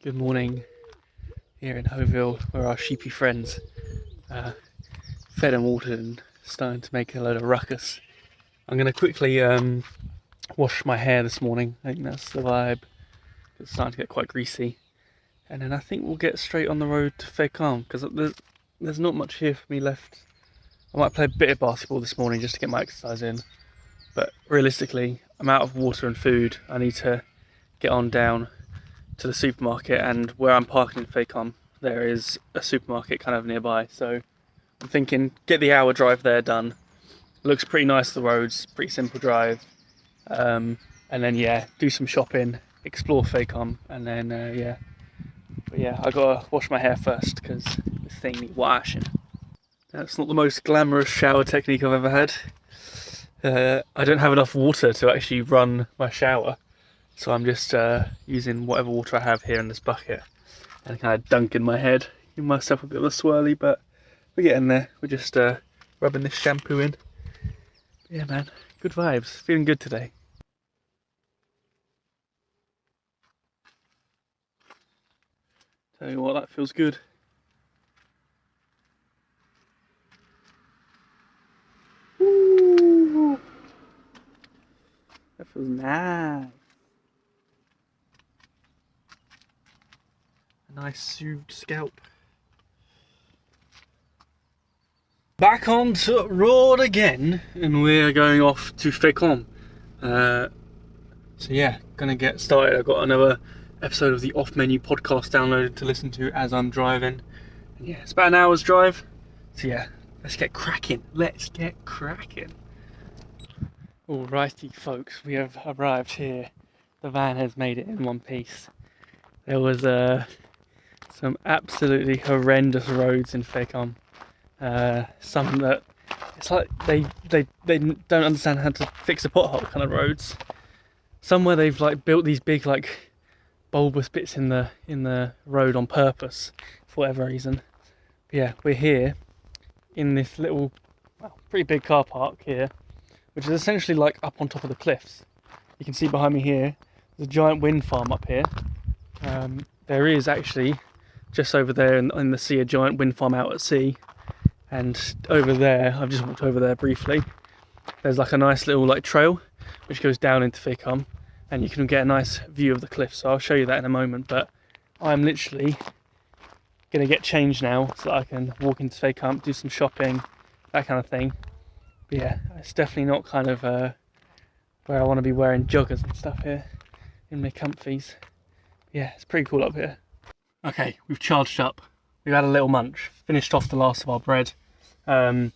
Good morning here in Hoville, where our sheepy friends fed and watered and starting to make a load of ruckus. I'm going to quickly wash my hair this morning. I think that's the vibe. It's starting to get quite greasy. And then I think we'll get straight on the road to Fécamp, because there's not much here for me left. I might play a bit of basketball this morning just to get my exercise in. But realistically, I'm out of water and food. I need to get on down to the supermarket, and where I'm parking in Fécamp, there is a supermarket kind of nearby. So I'm thinking, get the hour drive there done. Looks pretty nice, the roads, pretty simple drive. And then do some shopping, explore Fécamp, and then I gotta wash my hair first because this thing needs washing. That's not the most glamorous shower technique I've ever had. I don't have enough water to actually run my shower, so I'm just using whatever water I have here in this bucket and kind of dunking my head. Give myself a bit of a swirly, but we're getting there. We're just rubbing this shampoo in. Yeah, man, good vibes. Feeling good today. Tell you what, that feels good. Ooh, that feels nice. A nice soothed scalp. Back onto road again, and we're going off to Fécamp. Gonna get started. I've got another episode of the Off Menu podcast downloaded to listen to as I'm driving. And it's about an hour's drive. So let's get cracking. Alrighty folks, we have arrived here. The van has made it in one piece. There was some absolutely horrendous roads in Fécamp. Some that it's like they don't understand how to fix a pothole kind of roads. Somewhere they've like built these big like bulbous bits in the road on purpose for whatever reason. But we're here in this little, pretty big car park here, which is essentially like up on top of the cliffs. You can see behind me here, there's a giant wind farm up here. There is actually just over there in the sea a giant wind farm out at sea, and over there, I've just walked over there briefly, there's like a nice little like trail which goes down into Fécamp, and you can get a nice view of the cliff, so I'll show you that in a moment. But I'm literally gonna get changed now so that I can walk into Fécamp, do some shopping, that kind of thing. But it's definitely not kind of where I want to be wearing joggers and stuff here in my comfies. It's pretty cool up here. Okay, we've charged up. We've had a little munch, finished off the last of our bread. I'm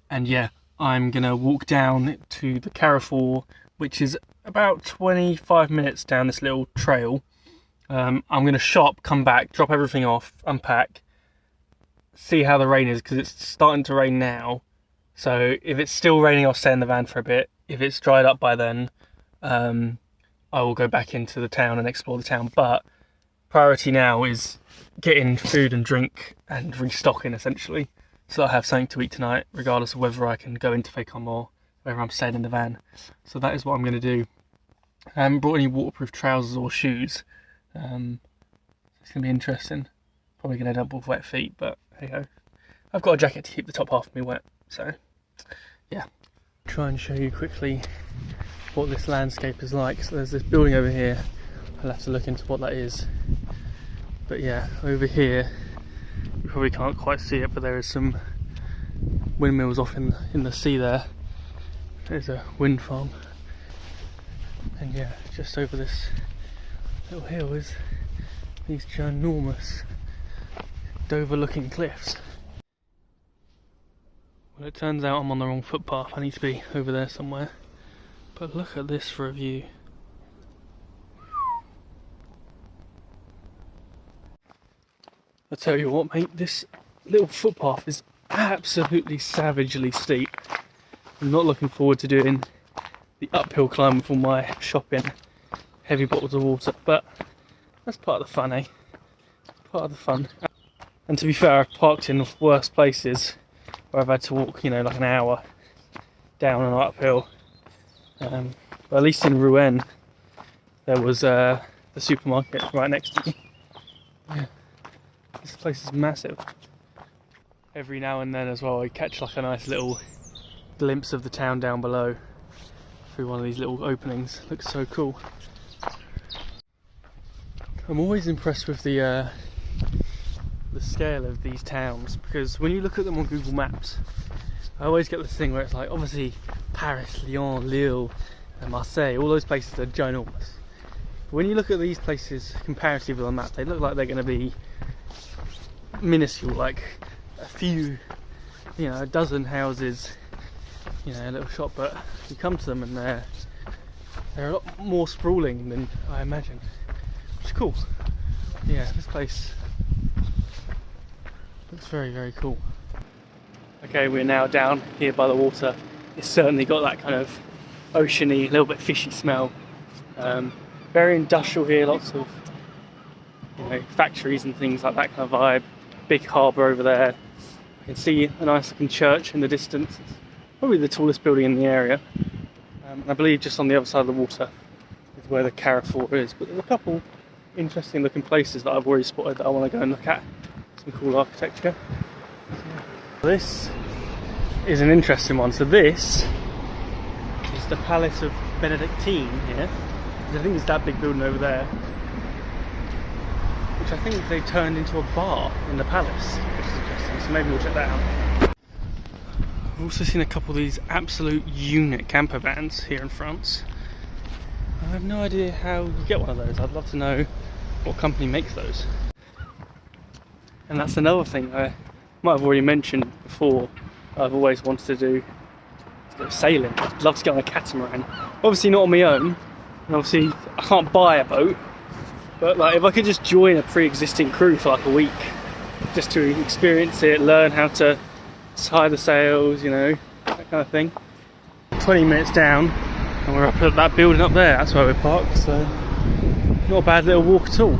gonna walk down to the Carrefour, which is about 25 minutes down this little trail. I'm gonna shop, come back, drop everything off, unpack, see how the rain is, because it's starting to rain now. So if it's still raining, I'll stay in the van for a bit. If it's dried up by then, I will go back into the town and explore the town. But priority now is getting food and drink and restocking, essentially, so that I have something to eat tonight, regardless of whether I can go into Fécamp or whether I'm staying in the van. So that is what I'm going to do. I haven't brought any waterproof trousers or shoes. It's going to be interesting. Probably going to end up with wet feet, but hey ho. I've got a jacket to keep the top half of me wet, so Try and show you quickly what this landscape is like. So there's this building over here. I'll have to look into what that is. But over here, you probably can't quite see it, but there is some windmills off in the sea there. There's a wind farm. And just over this little hill is these ginormous Dover looking cliffs. Well, it turns out I'm on the wrong footpath. I need to be over there somewhere. But look at this for a view. I tell you what, mate, this little footpath is absolutely savagely steep. I'm not looking forward to doing the uphill climb with all my shopping, heavy bottles of water, but that's part of the fun, eh? Part of the fun. And to be fair, I've parked in worse places where I've had to walk, like an hour down and uphill. But at least in Rouen, there was the supermarket right next to me. Yeah, this place is massive. Every now and then as well I catch like a nice little glimpse of the town down below through one of these little openings. Looks so cool. I'm always impressed with the scale of these towns, because when you look at them on Google Maps, I always get this thing where it's like, obviously Paris, Lyon, Lille and Marseille, all those places are ginormous. But when you look at these places comparatively on the map, they look like they're going to be minuscule, like a few, you know, a dozen houses, you know, a little shop. But you come to them and they're a lot more sprawling than I imagined, which is cool. Yeah, this place looks very, very cool. Okay, we're now down here by the water. It's certainly got that kind of oceany, a little bit fishy smell. Very industrial here, lots of, you know, factories and things like that kind of vibe. Big harbour over there. I can see a nice looking church in the distance. It's probably the tallest building in the area. I believe just on the other side of the water is where the Carrefour is. But there's a couple interesting looking places that I've already spotted that I want to go and look at. Some cool architecture. This is an interesting one. So this is the Palace of Benedictine here. I think it's that big building over there, which I think they turned into a bar in the palace, which is interesting. So maybe we'll check that out. I've also seen a couple of these absolute unit camper vans here in France. I have no idea how you get one of those. I'd love to know what company makes those. And that's another thing I might have already mentioned before. I've always wanted to do sailing. I'd love to get on a catamaran. Obviously not on my own, and obviously I can't buy a boat, but like if I could just join a pre-existing crew for like a week, just to experience it, learn how to tie the sails, you know, that kind of thing. 20 minutes down and we're up at that building up there. That's where we're parked, so not a bad little walk at all.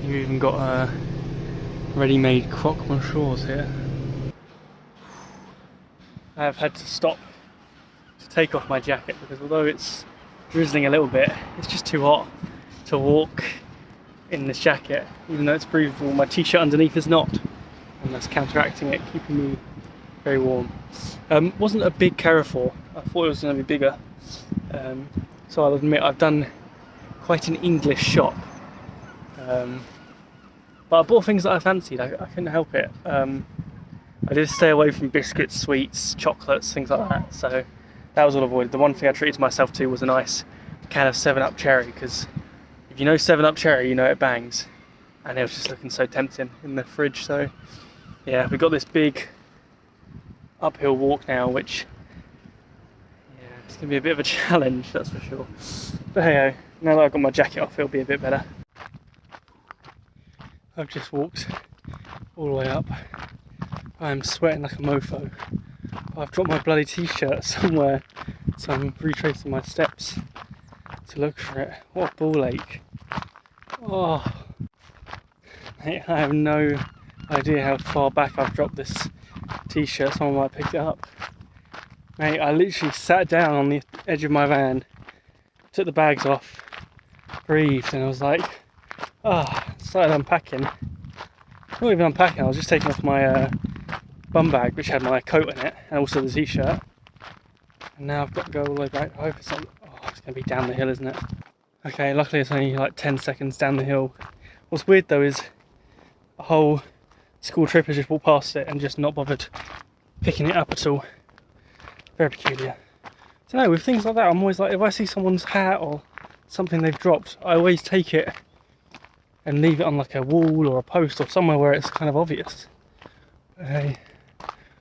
You've even got ready-made croque monsieurs here. I have had to stop to take off my jacket because although it's drizzling a little bit, it's just too hot to walk in this jacket. Even though it's breathable, my t-shirt underneath is not, and that's counteracting it, keeping me very warm. Wasn't a big Carrefour. I thought it was going to be bigger. So I'll admit I've done quite an English shop. But I bought things that I fancied. I couldn't help it. I did stay away from biscuits, sweets, chocolates, things like that. So that was all avoided. The one thing I treated myself to was a nice can of 7-Up cherry, because if you know 7-Up cherry, you know it bangs. And it was just looking so tempting in the fridge. So yeah, we've got this big uphill walk now, which, yeah, it's going to be a bit of a challenge, that's for sure. But hey, now that I've got my jacket off, it'll be a bit better. I've just walked all the way up. I'm sweating like a mofo. I've dropped my bloody t-shirt somewhere, so I'm retracing my steps to look for it. What a ball ache. Oh, I have no idea how far back I've dropped this t-shirt. Someone might pick it up. Mate, I literally sat down on the edge of my van, took the bags off, breathed, and I was like, started unpacking. Not even unpacking, I was just taking off my bum bag, which had my coat in it, and also the t-shirt. And now I've got to go all the way back. I hope it's not, it's going to be down the hill, isn't it? Okay, luckily it's only like 10 seconds down the hill. What's weird though is a whole school trip has just walked past it and just not bothered picking it up at all. Very peculiar. I don't know, with things like that, I'm always like, if I see someone's hat or something they've dropped, I always take it and leave it on like a wall or a post or somewhere where it's kind of obvious. But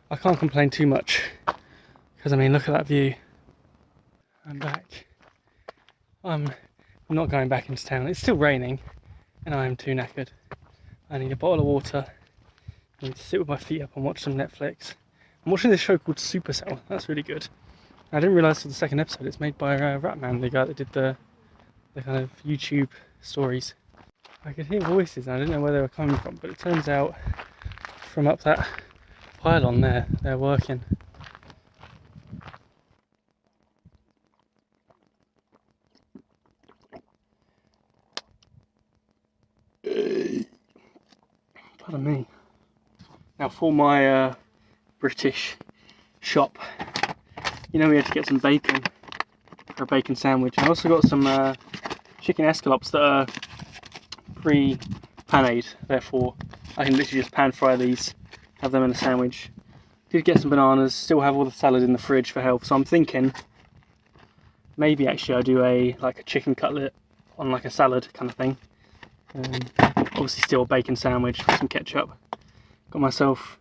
I can't complain too much, because I mean, look at that view. I'm back. I'm not going back into town. It's still raining and I am too knackered. I need a bottle of water. I need to sit with my feet up and watch some Netflix. I'm watching this show called Supercell. That's really good. I didn't realise for the second episode it's made by Ratman, the guy that did the kind of YouTube stories. I could hear voices and I didn't know where they were coming from, but it turns out from up that pylon there, they're working. than me. Now for my British shop, you know we had to get some bacon for a bacon sandwich. I also got some chicken escalopes that are pre-panade, therefore I can literally just pan fry these, have them in a sandwich. Did get some bananas, still have all the salad in the fridge for health, so I'm thinking maybe actually I do like a chicken cutlet on like a salad kind of thing. Obviously still a bacon sandwich with some ketchup. Got myself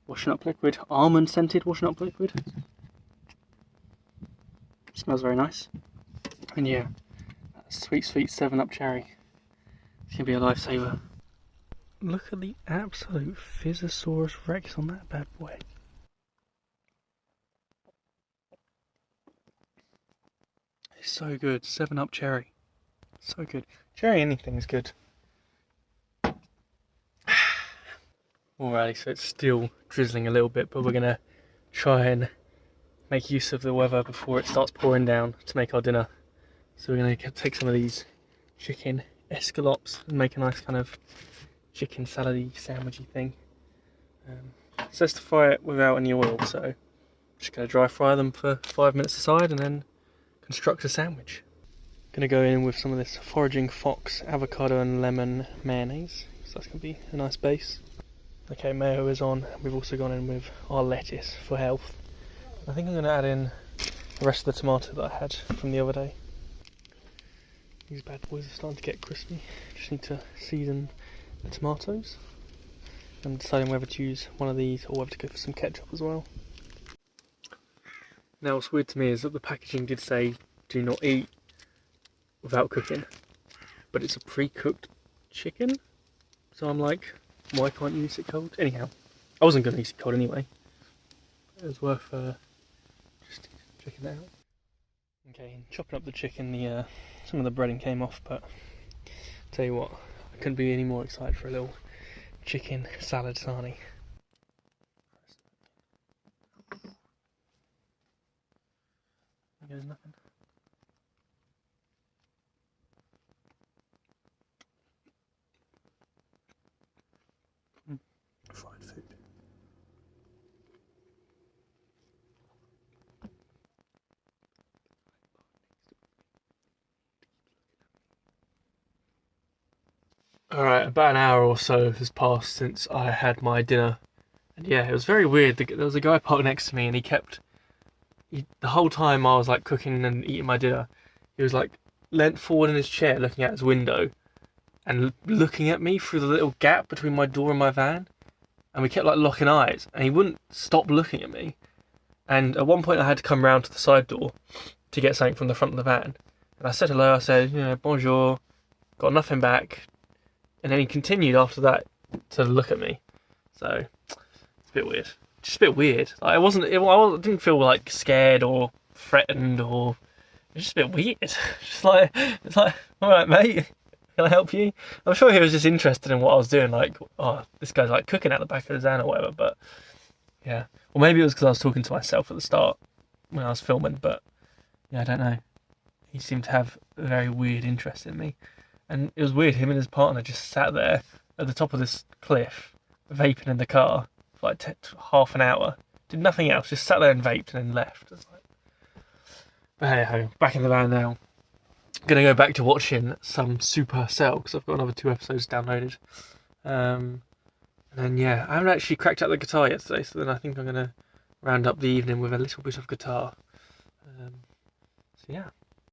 washing up liquid, almond scented washing up liquid. Smells very nice. And yeah, that sweet 7-Up cherry. It's gonna be a lifesaver. Look at the absolute Physosaurus Rex on that bad boy. It's so good. 7-Up cherry. So good. Cherry anything's good. Alrighty, so it's still drizzling a little bit, but we're gonna try and make use of the weather before it starts pouring down to make our dinner. So we're gonna take some of these chicken escalopes and make a nice kind of chicken salady sandwichy thing. It says to fry it without any oil, so I'm just gonna dry fry them for 5 minutes aside and then construct a sandwich. Gonna go in with some of this Foraging Fox avocado and lemon mayonnaise, so that's gonna be a nice base. Okay, mayo is on. We've also gone in with our lettuce for health. I think I'm gonna add in the rest of the tomato that I had from the other day. These bad boys are starting to get crispy. Just need to season the tomatoes. I'm deciding whether to use one of these or whether to go for some ketchup as well. Now what's weird to me is that the packaging did say do not eat without cooking, but it's a pre-cooked chicken, so I'm like, why can't you eat it cold? Anyhow, I wasn't going to eat it cold anyway. It was worth just checking it out. Okay, chopping up the chicken, some of the breading came off, but tell you what, I couldn't be any more excited for a little chicken salad sarnie. There's nothing. Fried food. Alright, about an hour or so has passed since I had my dinner. And yeah, it was very weird. There was a guy parked next to me and the whole time I was like cooking and eating my dinner, he was like leant forward in his chair looking out his window and looking at me through the little gap between my door and my van. And we kept like locking eyes and he wouldn't stop looking at me. And at one point I had to come round to the side door to get something from the front of the van. And I said hello, I said, bonjour, got nothing back. And then he continued after that to look at me. So it's a bit weird. Just a bit weird. Like, I didn't feel like scared or threatened or it was just a bit weird. It's like, all right, mate, can I help you? I'm sure he was just interested in what I was doing. Like, oh, this guy's like cooking out the back of his van or whatever. But yeah, or maybe it was because I was talking to myself at the start when I was filming. But yeah, I don't know. He seemed to have a very weird interest in me, and it was weird. Him and his partner just sat there at the top of this cliff, vaping in the car. Like half an hour, did nothing else, just sat there and vaped and then left. But hey ho, back in the van now. Gonna go back to watching some Supercell because I've got another 2 episodes downloaded. And then yeah, I haven't actually cracked out the guitar yet today, so then I think I'm gonna round up the evening with a little bit of guitar. So yeah,